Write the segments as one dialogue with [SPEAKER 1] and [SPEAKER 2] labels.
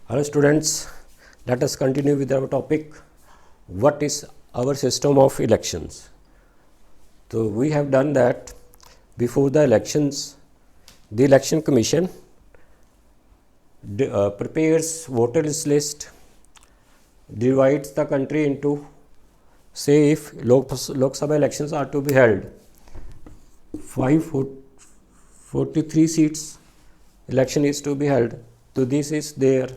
[SPEAKER 1] Hello students, let us continue with our topic, what is our system of elections. So we have done that before the elections, the election commission prepares voters list, divides the country into, say if Lok Sabha elections are to be held, 543 seats election is to be held, so this is there.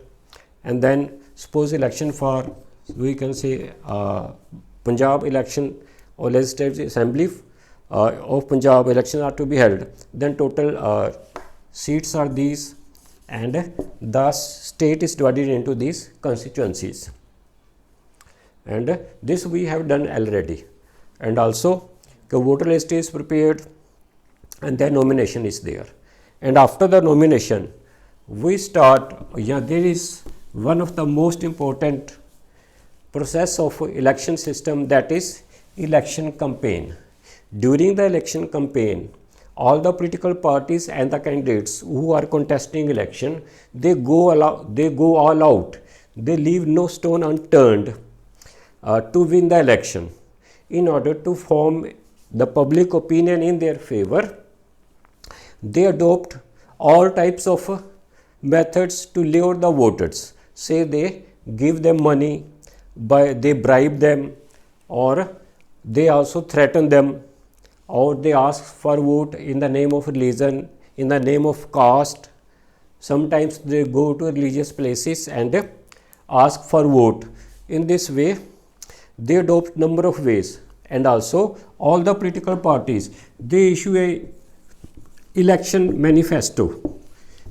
[SPEAKER 1] And then suppose election for, we can say Punjab election or Legislative Assembly of Punjab elections are to be held, then total seats are these, and the state is divided into these constituencies, and this we have done already. And also the voter list is prepared and then nomination is there, and after the nomination we start, there is one of the most important process of election system, that is election campaign. During the election campaign, all the political parties and the candidates who are contesting election, they go all out, they leave no stone unturned to win the election. In order to form the public opinion in their favor, they adopt all types of methods to lure the voters. Say they give them money, they bribe them, or they also threaten them, or they ask for vote in the name of religion, in the name of caste. Sometimes they go to religious places and ask for vote. In this way they adopt number of ways. And also all the political parties, they issue a election manifesto.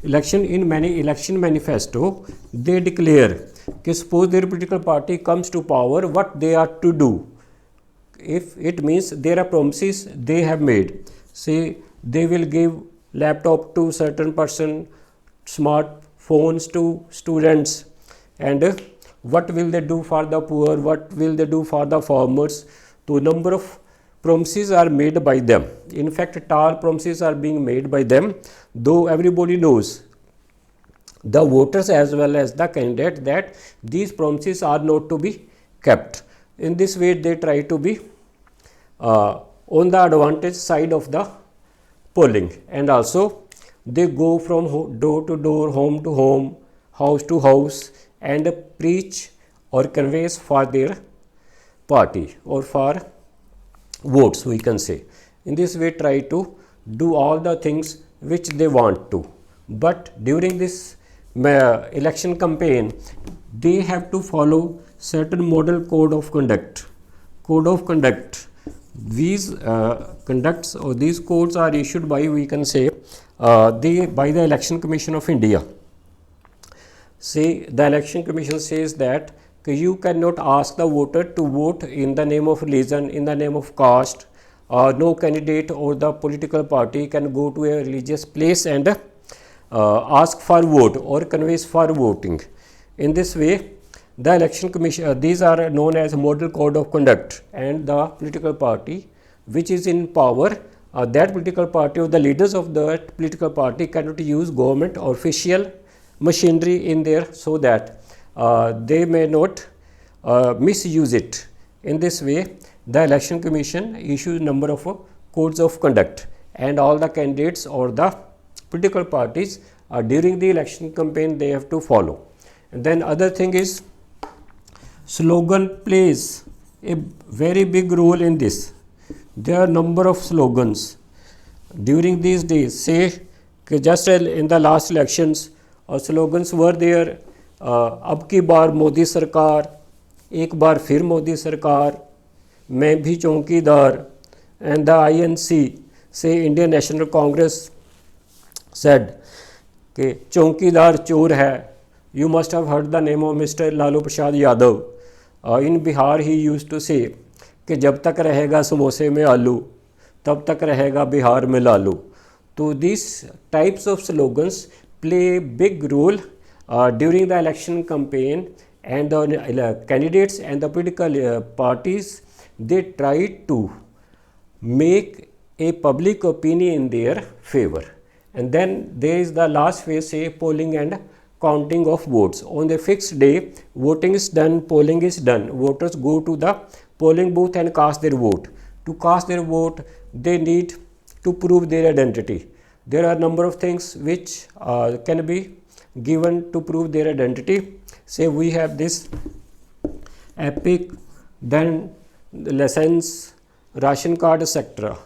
[SPEAKER 1] Election manifesto, they declare कि suppose their political party comes to power, what they are to do. If it means there are promises they have made, say they will give laptop to certain person, smartphones to students, and what will they do for the poor, what will they do for the farmers. So number of promises are made by them. In fact, tall promises are being made by them, though everybody knows, the voters as well as the candidate, that these promises are not to be kept. In this way they try to be on the advantage side of the polling. And also they go from door to door, home to home, house to house, and preach or conveys for their party or for votes, we can say. In this way try to do all the things which they want to. But during this election campaign, they have to follow certain model code of conduct. These conducts or these codes are issued by, we can say, by the Election Commission of India. Say the Election Commission says that you cannot ask the voter to vote in the name of religion, in the name of caste. No candidate or the political party can go to a religious place and ask for vote or conveys for voting. In this way, the election commission, these are known as model code of conduct, and the political party which is in power, that political party or the leaders of that political party cannot use government or official machinery in there, so that they may not misuse it. In this way the election commission issues number of codes of conduct, and all the candidates or the political parties during the election campaign they have to follow. And then other thing is, slogan plays a very big role in this. There are number of slogans during these days. Say just in the last elections, slogans were there, अब की बार मोदी सरकार, एक बार फिर मोदी सरकार, मैं भी चौकीदार, and the INC, say Indian National Congress, said कि चौकीदार चोर है. You must have heard the name of Mr. Lalu Prasad Yadav. In Bihar he used to say कि जब तक रहेगा समोसे में आलू, तब तक रहेगा बिहार में Lalu. So these types of slogans play a big role during the election campaign, and the candidates and the political parties, they try to make a public opinion in their favor. and then there is the last phase, say polling and counting of votes. On the fixed day, voting is done, polling is done. Voters go to the polling booth and cast their vote. To cast their vote, they need to prove their identity. There are a number of things which can be given to prove their identity. Say we have this EPIC, then the license, ration card, etc.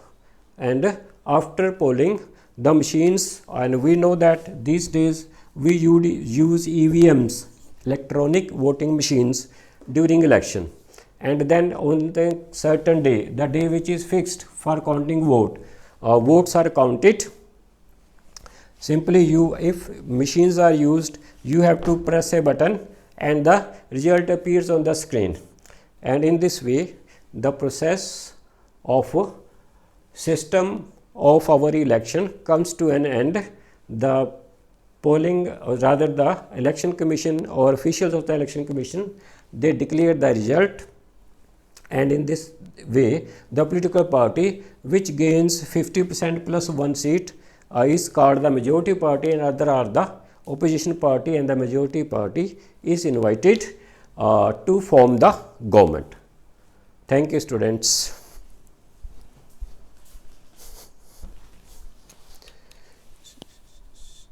[SPEAKER 1] And after polling, the machines, and we know that these days we use EVMs, electronic voting machines, during election. And then on the certain day, the day which is fixed for counting votes are counted. Simply if machines are used, you have to press a button and the result appears on the screen. And in this way, the process of system of our election comes to an end. The polling, or rather the election commission or officials of the election commission, they declare the result, and in this way the political party which gains 50% plus one seat is called the majority party, and other are the opposition party, and the majority party is invited to form the government. Thank you, students.